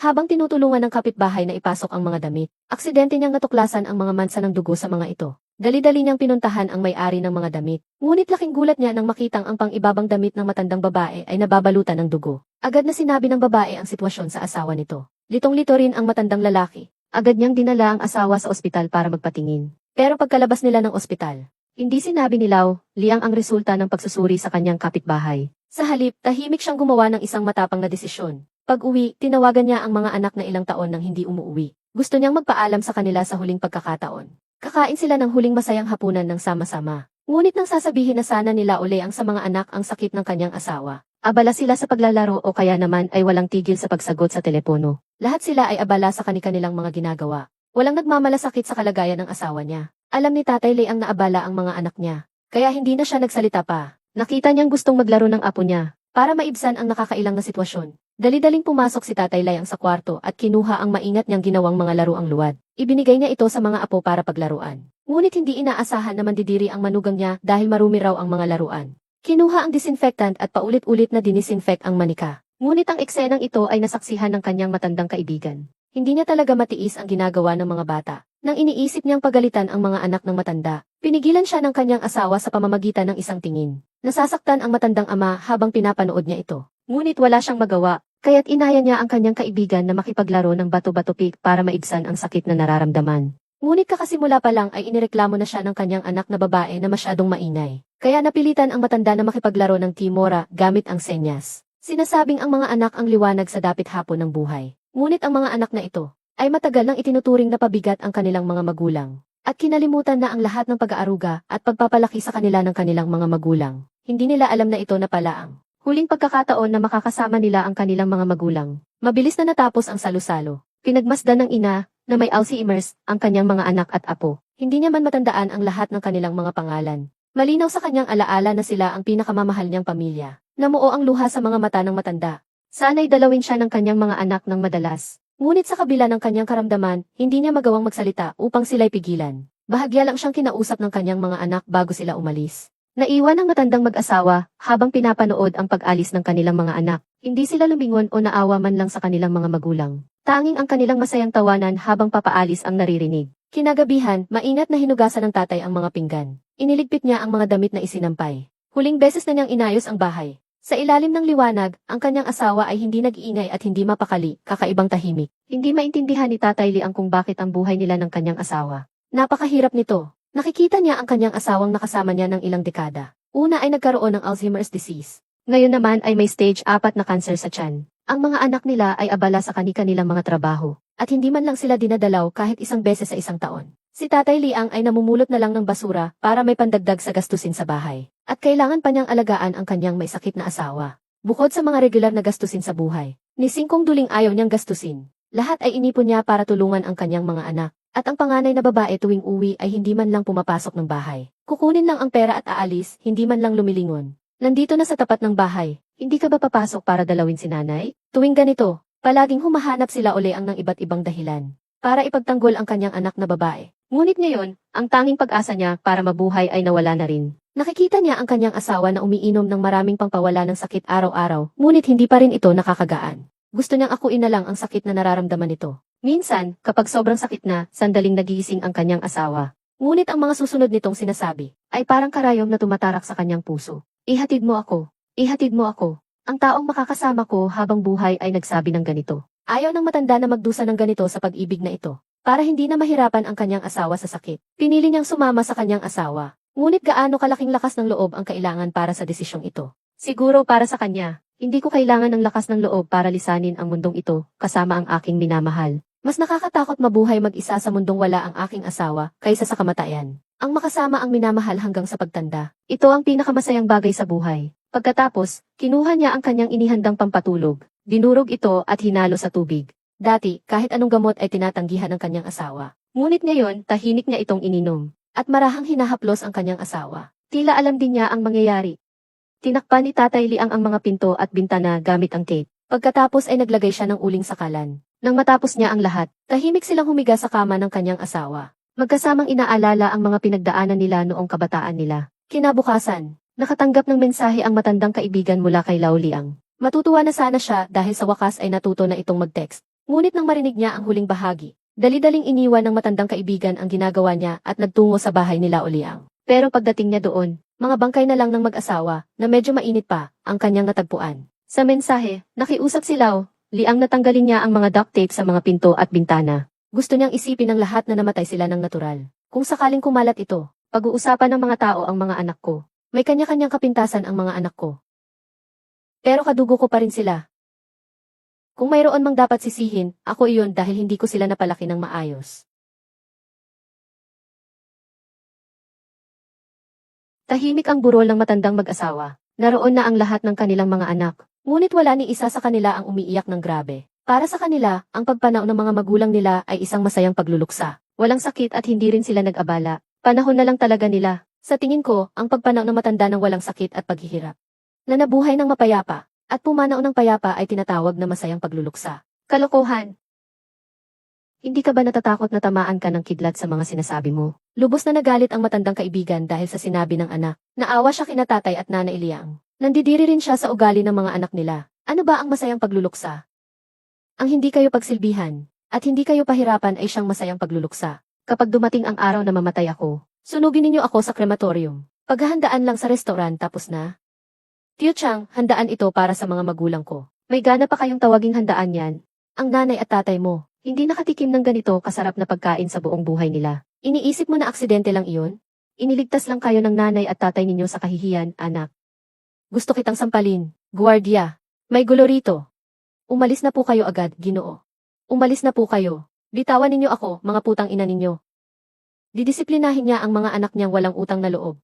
Habang tinutulungan ng kapitbahay na ipasok ang mga damit, aksidente niyang natuklasan ang mga mansa ng dugo sa mga ito. Dali-dali niyang pinuntahan ang may-ari ng mga damit. Ngunit laking gulat niya nang makitang ang pang-ibabang damit ng matandang babae ay nababalutan ng dugo. Agad na sinabi ng babae ang sitwasyon sa asawa nito. Litong-lito rin ang matandang lalaki. Agad niyang dinala ang asawa sa ospital para magpatingin. Pero pagkalabas nila ng ospital, hindi sinabi ni Liang ang resulta ng pagsusuri sa kanyang kapitbahay. Sa halip, tahimik siyang gumawa ng isang matapang na desisyon. Pag-uwi, tinawagan niya ang mga anak na ilang taon nang hindi umuuwi. Gusto niyang magpaalam sa kanila sa huling pagkakataon. Kakain sila ng huling masayang hapunan ng sama-sama. Ngunit nang sasabihin na sana nila uli ang sa mga anak ang sakit ng kanyang asawa, abala sila sa paglalaro o kaya naman ay walang tigil sa pagsagot sa telepono. Lahat sila ay abala sa kanilang mga ginagawa. Walang nagmamalasakit sa kalagayan ng asawa niya. Alam ni Tatay Liang na abala ang mga anak niya. Kaya hindi na siya nagsalita pa. Nakita niyang gustong maglaro ng apo niya. Para maibsan ang nakakailang na sitwasyon, dali-daling pumasok si Tatay Liang sa kwarto at kinuha ang maingat niyang ginawang mga laruang luwad. Ibinigay niya ito sa mga apo para paglaruan. Ngunit hindi inaasahan na mandidiri ang manugang niya dahil marumi raw ang mga laruan. Kinuha ang disinfectant at paulit-ulit na dinisinfect ang manika. Ngunit ang eksenang ito ay nasaksihan ng kanyang matandang kaibigan. Hindi niya talaga matiis ang ginagawa ng mga bata. Nang iniisip niyang pagalitan ang mga anak ng matanda, pinigilan siya ng kanyang asawa sa pamamagitan ng isang tingin. Nasasaktan ang matandang ama habang pinapanood niya ito. Ngunit wala siyang magawa, kaya't inaya niya ang kanyang kaibigan na makipaglaro ng bato-bato pick para maibsan ang sakit na nararamdaman. Ngunit kakasimula pa lang ay inireklamo na siya ng kanyang anak na babae na masyadong maingay. Kaya napilitan ang matanda na makipaglaro ng timora gamit ang senyas. Sinasabing ang mga anak ang liwanag sa dapit hapon ng buhay. Ngunit ang mga anak na ito ay matagal nang itinuturing na pabigat ang kanilang mga magulang. At kinalimutan na ang lahat ng pag-aaruga at pagpapalaki sa kanila ng kanilang mga magulang. Hindi nila alam na ito na pala ang huling pagkakataon na makakasama nila ang kanilang mga magulang. Mabilis na natapos ang salo-salo. Pinagmasdan ng ina na may Alzheimer's ang kanyang mga anak at apo. Hindi niya man matandaan ang lahat ng kanilang mga pangalan. Malinaw sa kanyang alaala na sila ang pinakamamahal niyang pamilya. Namuo ang luha sa mga mata ng matanda. Sana'y dalawin siya ng kanyang mga anak ng madalas. Ngunit sa kabila ng kanyang karamdaman, hindi niya magawang magsalita upang sila'y pigilan. Bahagya lang siyang kinausap ng kanyang mga anak bago sila umalis. Naiwan ang matandang mag-asawa habang pinapanood ang pag-alis ng kanilang mga anak. Hindi sila lumingon o naawa man lang sa kanilang mga magulang. Tanging ang kanilang masayang tawanan habang papaalis ang naririnig. Kinagabihan, maingat na hinugasan ng tatay ang mga pinggan. Iniligpit niya ang mga damit na isinampay. Huling beses na niyang inayos ang bahay. Sa ilalim ng liwanag, ang kanyang asawa ay hindi nag-iingay at hindi mapakali, kakaibang tahimik. Hindi maintindihan ni Tatay Liang kung bakit ang buhay nila ng kanyang asawa. Napakahirap nito. Nakikita niya ang kanyang asawang nakasama niya ng ilang dekada. Una ay nagkaroon ng Alzheimer's disease. Ngayon naman ay may stage 4 na cancer sa tiyan. Ang mga anak nila ay abala sa kanilang mga trabaho. At hindi man lang sila dinadalaw kahit isang beses sa isang taon. Si Tatay Liang ay namumulot na lang ng basura para may pandagdag sa gastusin sa bahay. At kailangan pa niyang alagaan ang kanyang may sakit na asawa. Bukod sa mga regular na gastusin sa buhay, ni Singkong Duling ayaw niyang gastusin. Lahat ay inipon niya para tulungan ang kanyang mga anak. At ang panganay na babae tuwing uwi ay hindi man lang pumapasok ng bahay. Kukunin lang ang pera at aalis, hindi man lang lumilingon. Nandito na sa tapat ng bahay, hindi ka ba papasok para dalawin si nanay? Tuwing ganito, palaging humahanap sila uli ang ng iba't ibang dahilan para ipagtanggol ang kanyang anak na babae. Ngunit ngayon, ang tanging pag-asa niya para mabuhay ay nawala na rin. Nakikita niya ang kanyang asawa na umiinom ng maraming pangpawala ng sakit araw-araw, ngunit hindi pa rin ito nakakagaan. Gusto niyang akuin na lang ang sakit na nararamdaman nito. Minsan, kapag sobrang sakit na, sandaling nagigising ang kanyang asawa. Ngunit ang mga susunod nitong sinasabi, ay parang karayom na tumatarak sa kanyang puso. Ihatid mo ako. Ihatid mo ako. Ang taong makakasama ko habang buhay ay nagsabi ng ganito. Ayaw ng matanda na magdusa ng ganito sa pag-ibig na ito. Para hindi na mahirapan ang kanyang asawa sa sakit. Pinili niyang sumama sa kanyang asawa. Ngunit gaano kalaking lakas ng loob ang kailangan para sa desisyong ito? Siguro para sa kanya, hindi ko kailangan ng lakas ng loob para lisanin ang mundong ito, kasama ang aking minamahal. Mas nakakatakot mabuhay mag-isa sa mundong wala ang aking asawa, kaysa sa kamatayan. Ang makasama ang minamahal hanggang sa pagtanda. Ito ang pinakamasayang bagay sa buhay. Pagkatapos, kinuha niya ang kanyang inihandang pampatulog. Dinurog ito at hinalo sa tubig. Dati, kahit anong gamot ay tinatanggihan ng kanyang asawa. Ngunit ngayon, tahimik niya itong ininom. At marahang hinahaplos ang kanyang asawa. Tila alam din niya ang mangyayari. Tinakpan ni Tatay Liang ang mga pinto at bintana gamit ang tape. Pagkatapos ay naglagay siya ng uling sakalan. Nang matapos niya ang lahat, tahimik silang humiga sa kama ng kanyang asawa. Magkasamang inaalala ang mga pinagdaanan nila noong kabataan nila. Kinabukasan, nakatanggap ng mensahe ang matandang kaibigan mula kay Lao Liang. Matutuwa na sana siya dahil sa wakas ay natuto na itong mag-text. Ngunit nang marinig niya ang huling bahagi, dali-daling iniwan ng matandang kaibigan ang ginagawa niya at nagtungo sa bahay nila Oliang. Pero pagdating niya doon, mga bangkay na lang ng mag-asawa na medyo mainit pa ang kanyang natagpuan. Sa mensahe, nakiusap si Lau, Liang natanggalin niya ang mga duct tape sa mga pinto at bintana. Gusto niyang isipin ng lahat na namatay sila ng natural. Kung sakaling kumalat ito, pag-uusapan ng mga tao ang mga anak ko. May kanya-kanyang kapintasan ang mga anak ko. Pero kadugo ko pa rin sila. Kung mayroon mang dapat sisihin, ako iyon dahil hindi ko sila napalaki ng maayos. Tahimik ang burol ng matandang mag-asawa. Naroon na ang lahat ng kanilang mga anak. Ngunit wala ni isa sa kanila ang umiiyak ng grabe. Para sa kanila, ang pagpanaw ng mga magulang nila ay isang masayang pagluluksa. Walang sakit at hindi rin sila nag-abala. Panahon na lang talaga nila. Sa tingin ko, ang pagpanaw ng matanda ng walang sakit at paghihirap na nabuhay ng mapayapa, at pumanaw ng payapa ay tinatawag na masayang pagluluksa. Kalokohan! Hindi ka ba natatakot na tamaan ka ng kidlat sa mga sinasabi mo? Lubos na nagalit ang matandang kaibigan dahil sa sinabi ng anak. Naawa siya kina tatay at nanay Liang. Nandidiri rin siya sa ugali ng mga anak nila. Ano ba ang masayang pagluluksa? Ang hindi kayo pagsilbihan, at hindi kayo pahirapan ay siyang masayang pagluluksa. Kapag dumating ang araw na mamatay ako, sunugin ninyo ako sa krematorium. Paghahandaan lang sa restaurant tapos na. Tio Chang, handaan ito para sa mga magulang ko. May gana pa kayong tawaging handaan yan. Ang nanay at tatay mo, hindi nakatikim ng ganito kasarap na pagkain sa buong buhay nila. Iniisip mo na aksidente lang iyon? Iniligtas lang kayo ng nanay at tatay ninyo sa kahihiyan, anak. Gusto kitang sampalin, guardia. May gulo rito. Umalis na po kayo agad, Ginoo. Umalis na po kayo. Bitawan ninyo ako, mga putang ina ninyo. Didisiplinahin niya ang mga anak niyang walang utang na loob.